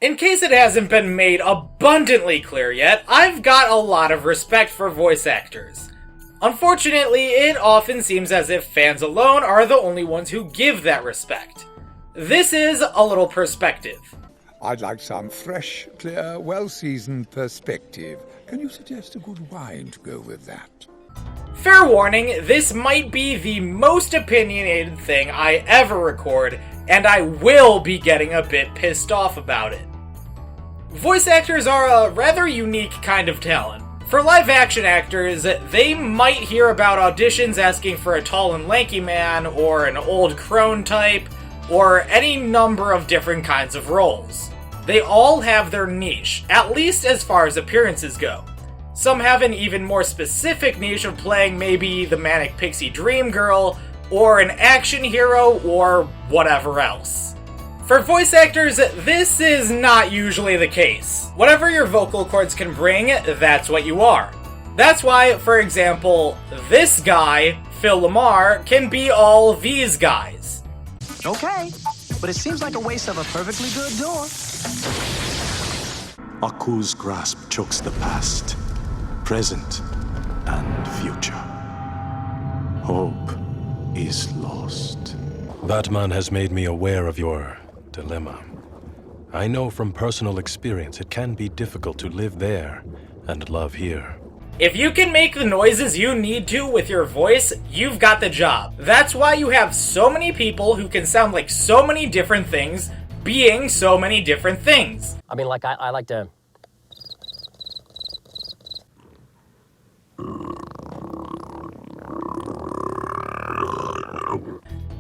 In case it hasn't been made abundantly clear yet, I've got a lot of respect for voice actors. Unfortunately, it often seems as if fans alone are the only ones who give that respect. This is a little perspective. I'd like some fresh, clear, well-seasoned perspective. Can you suggest a good wine to go with that? Fair warning, this might be the most opinionated thing I ever record, and I will be getting a bit pissed off about it. Voice actors are a rather unique kind of talent. For live-action actors, they might hear about auditions asking for a tall and lanky man, or an old crone type, or any number of different kinds of roles. They all have their niche, at least as far as appearances go. Some have an even more specific niche of playing maybe the manic pixie dream girl, or an action hero, or whatever else. For voice actors, this is not usually the case. Whatever your vocal cords can bring, that's what you are. That's why, for example, this guy, Phil Lamar, can be all these guys. Okay, but it seems like a waste of a perfectly good door. Aku's grasp chokes the past, present, and future. Hope is lost. That man has made me aware of your dilemma. I know from personal experience it can be difficult to live there and love here. If you can make the noises you need to with your voice, you've got the job. That's why you have so many people who can sound like so many different things, being so many different things. I mean, like, I like to...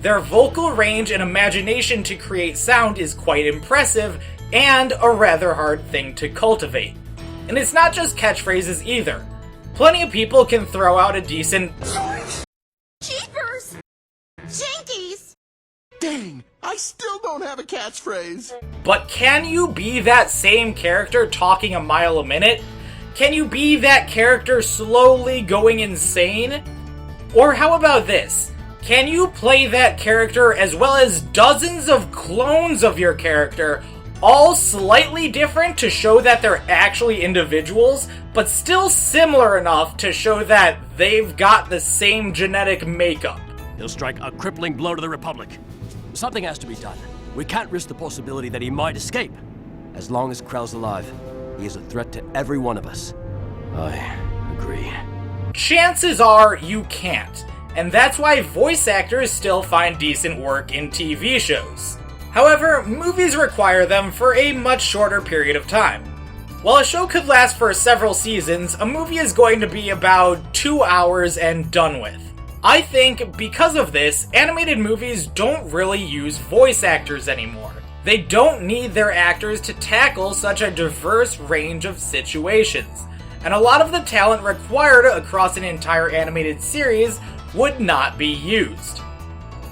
Their vocal range and imagination to create sound is quite impressive, and a rather hard thing to cultivate. And it's not just catchphrases either. Plenty of people can throw out a decent Jeepers! Jinkies! Dang, I still don't have a catchphrase. But can you be that same character talking a mile a minute? Can you be that character slowly going insane? Or how about this? Can you play that character as well as dozens of clones of your character, all slightly different to show that they're actually individuals, but still similar enough to show that they've got the same genetic makeup? He'll strike a crippling blow to the Republic. Something has to be done. We can't risk the possibility that he might escape. As long as Krell's alive, he is a threat to every one of us. I agree. Chances are you can't, and that's why voice actors still find decent work in TV shows. However, movies require them for a much shorter period of time. While a show could last for several seasons, a movie is going to be about 2 hours and done with. I think because of this, animated movies don't really use voice actors anymore. They don't need their actors to tackle such a diverse range of situations, and a lot of the talent required across an entire animated series would not be used.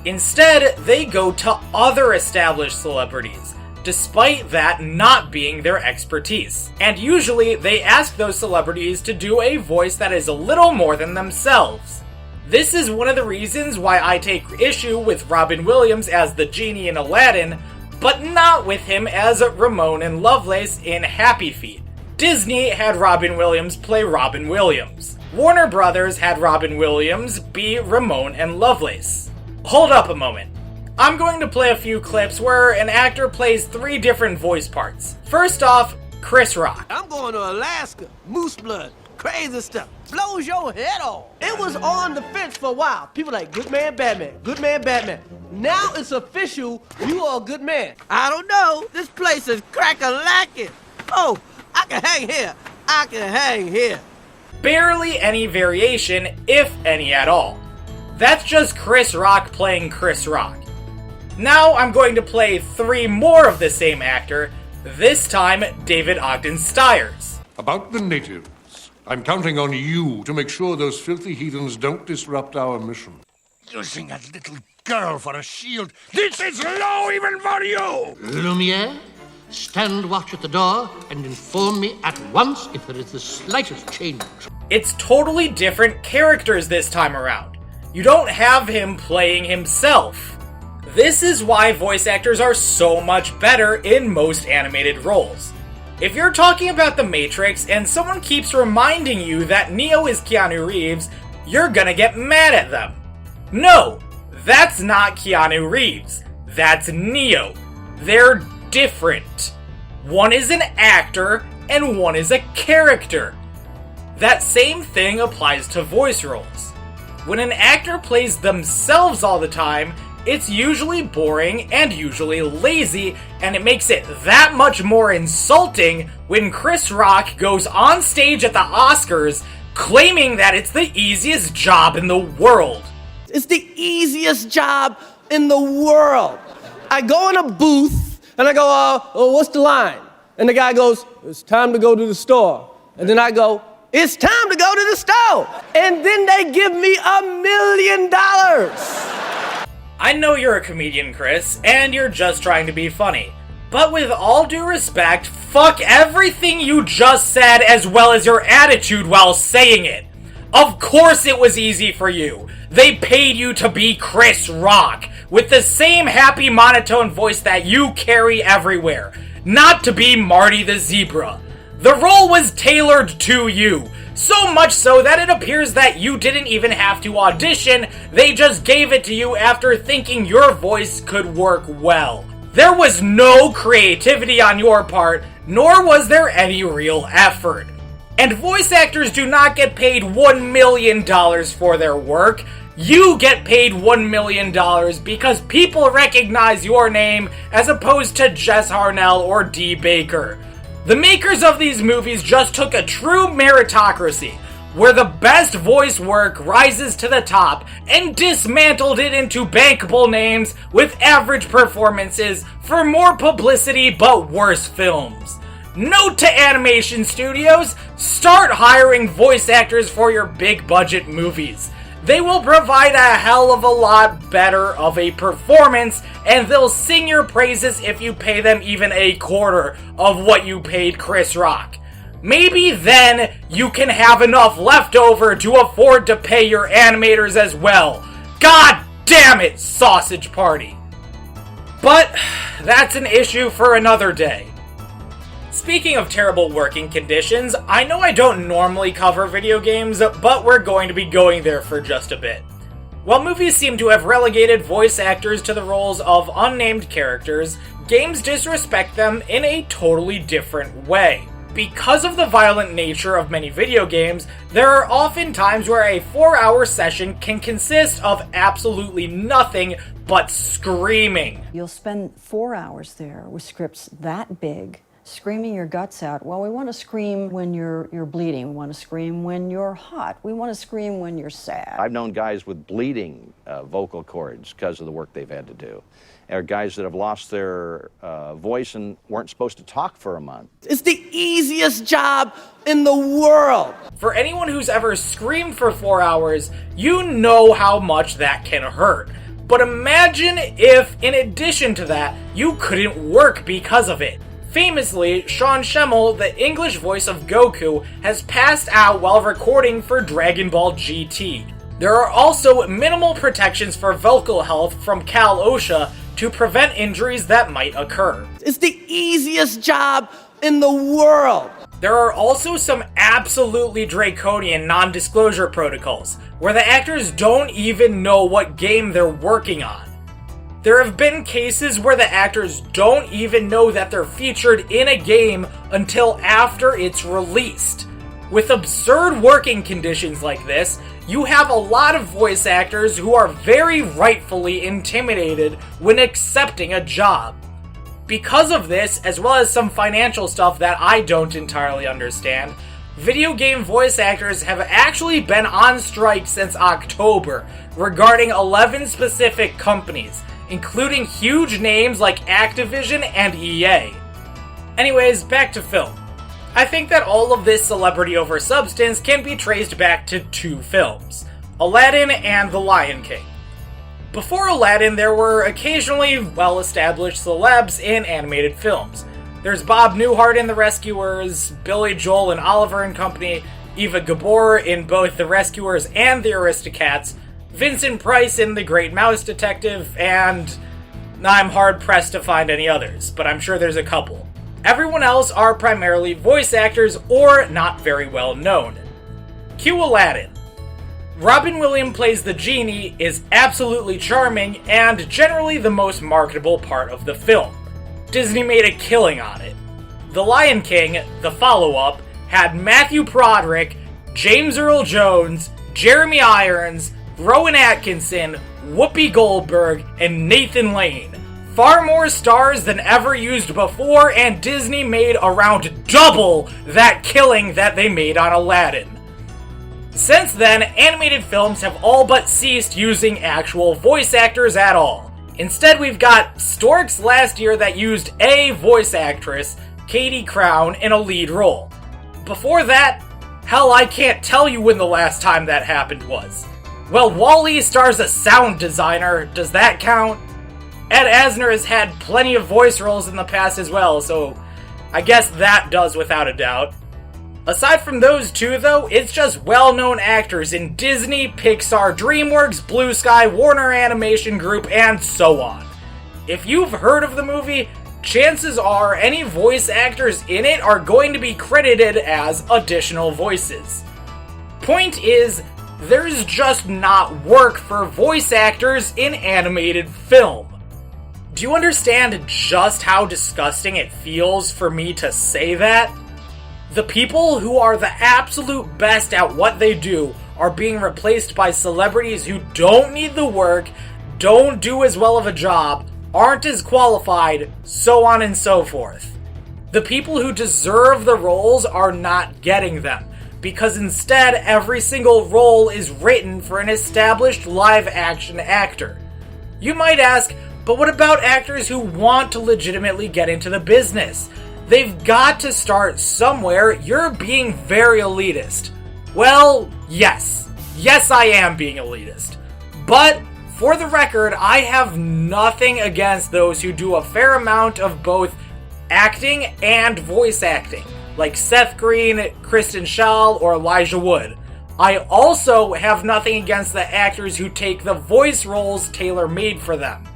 Instead, they go to other established celebrities, despite that not being their expertise. And usually, they ask those celebrities to do a voice that is a little more than themselves. This is one of the reasons why I take issue with Robin Williams as the genie in Aladdin, but not with him as Ramon and Lovelace in Happy Feet. Disney had Robin Williams play Robin Williams. Warner Brothers had Robin Williams be Ramon and Lovelace. Hold up a moment. I'm going to play a few clips where an actor plays 3 different voice parts. First off, Chris Rock. I'm going to Alaska. Moose blood. Crazy stuff. Blows your head off. It was on the fence for a while. People like, good man, Batman. Good man, Batman. Now it's official. You are a good man. I don't know. This place is crack-a-lacking. Oh, I can hang here. I can hang here. Barely any variation, if any at all. That's just Chris Rock playing Chris Rock. Now I'm going to play 3 more of the same actor, this time David Ogden Stiers. About the natives, I'm counting on you to make sure those filthy heathens don't disrupt our mission. Using a little girl for a shield. This is low even for you! Lumiere, stand watch at the door and inform me at once if there is the slightest change. It's totally different characters this time around. You don't have him playing himself. This is why voice actors are so much better in most animated roles. If you're talking about The Matrix and someone keeps reminding you that Neo is Keanu Reeves, you're gonna get mad at them. No, that's not Keanu Reeves. That's Neo. They're different. One is an actor and one is a character. That same thing applies to voice roles. When an actor plays themselves all the time, it's usually boring and usually lazy, and it makes it that much more insulting when Chris Rock goes on stage at the Oscars claiming that it's the easiest job in the world. It's the easiest job in the world. I go in a booth and I go, what's the line? And the guy goes, it's time to go to the store. And then I go, it's time to go to the store. And then they give me $1 million. I know you're a comedian, Chris, and you're just trying to be funny. But with all due respect, fuck everything you just said as well as your attitude while saying it. Of course it was easy for you. They paid you to be Chris Rock, with the same happy monotone voice that you carry everywhere, not to be Marty the Zebra. The role was tailored to you, so much so that it appears that you didn't even have to audition, they just gave it to you after thinking your voice could work well. There was no creativity on your part, nor was there any real effort. And voice actors do not get paid $1 million for their work. You get paid $1 million because people recognize your name as opposed to Jess Harnell or Dee Baker. The makers of these movies just took a true meritocracy, where the best voice work rises to the top, and dismantled it into bankable names with average performances for more publicity but worse films. Note to animation studios, start hiring voice actors for your big budget movies. They will provide a hell of a lot better of a performance, and they'll sing your praises if you pay them even a quarter of what you paid Chris Rock. Maybe then you can have enough left over to afford to pay your animators as well. God damn it, Sausage Party! But that's an issue for another day. Speaking of terrible working conditions, I know I don't normally cover video games, but we're going to be going there for just a bit. While movies seem to have relegated voice actors to the roles of unnamed characters, games disrespect them in a totally different way. Because of the violent nature of many video games, there are often times where a 4-hour session can consist of absolutely nothing but screaming. You'll spend 4 hours there with scripts that big, screaming your guts out. Well, we want to scream when you're bleeding. We want to scream when you're hot. We want to scream when you're sad. I've known guys with bleeding vocal cords because of the work they've had to do. Or guys that have lost their voice and weren't supposed to talk for a month. It's the easiest job in the world. For anyone who's ever screamed for 4 hours, you know how much that can hurt. But imagine if, in addition to that, you couldn't work because of it. Famously, Sean Schemmel, the English voice of Goku, has passed out while recording for Dragon Ball GT. There are also minimal protections for vocal health from Cal OSHA to prevent injuries that might occur. It's the easiest job in the world. There are also some absolutely draconian non-disclosure protocols, where the actors don't even know what game they're working on. There have been cases where the actors don't even know that they're featured in a game until after it's released. With absurd working conditions like this, you have a lot of voice actors who are very rightfully intimidated when accepting a job. Because of this, as well as some financial stuff that I don't entirely understand, video game voice actors have actually been on strike since October regarding 11 specific companies, including huge names like Activision and EA. Anyways, back to film. I think that all of this celebrity over substance can be traced back to 2 films, Aladdin and The Lion King. Before Aladdin, there were occasionally well-established celebs in animated films. There's Bob Newhart in The Rescuers, Billy Joel in Oliver and Company, Eva Gabor in both The Rescuers and The Aristocats, Vincent Price in The Great Mouse Detective, and I'm hard-pressed to find any others, but I'm sure there's a couple. Everyone else are primarily voice actors or not very well known. Cue Aladdin. Robin Williams plays the genie, is absolutely charming, and generally the most marketable part of the film. Disney made a killing on it. The Lion King, the follow-up, had Matthew Broderick, James Earl Jones, Jeremy Irons, Rowan Atkinson, Whoopi Goldberg, and Nathan Lane. Far more stars than ever used before, and Disney made around double that killing that they made on Aladdin. Since then, animated films have all but ceased using actual voice actors at all. Instead, we've got Storks last year that used a voice actress, Katie Crown, in a lead role. Before that, hell, I can't tell you when the last time that happened was. Well, WALL-E stars a sound designer, does that count? Ed Asner has had plenty of voice roles in the past as well, so I guess that does without a doubt. Aside from those two, though, it's just well-known actors in Disney, Pixar, DreamWorks, Blue Sky, Warner Animation Group, and so on. If you've heard of the movie, chances are any voice actors in it are going to be credited as additional voices. Point is, there's just not work for voice actors in animated film. Do you understand just how disgusting it feels for me to say that? The people who are the absolute best at what they do are being replaced by celebrities who don't need the work, don't do as well of a job, aren't as qualified, so on and so forth. The people who deserve the roles are not getting them, because instead every single role is written for an established live-action actor. You might ask, but what about actors who want to legitimately get into the business? They've got to start somewhere. You're being very elitist. Well, yes. Yes, I am being elitist. But, for the record, I have nothing against those who do a fair amount of both acting and voice acting, like Seth Green, Kristen Schaal, or Elijah Wood. I also have nothing against the actors who take the voice roles tailor-made for them.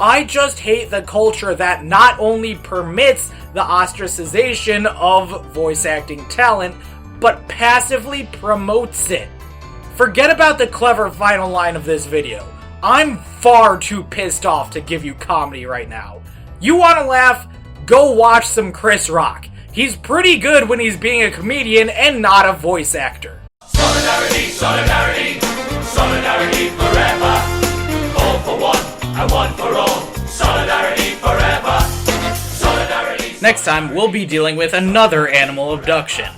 I just hate the culture that not only permits the ostracization of voice acting talent, but passively promotes it. Forget about the clever final line of this video. I'm far too pissed off to give you comedy right now. You wanna laugh? Go watch some Chris Rock. He's pretty good when he's being a comedian and not a voice actor. Solidarity, solidarity, solidarity forever. All for one. And one for all, solidarity forever, solidarity. Next time, we'll be dealing with another animal abduction.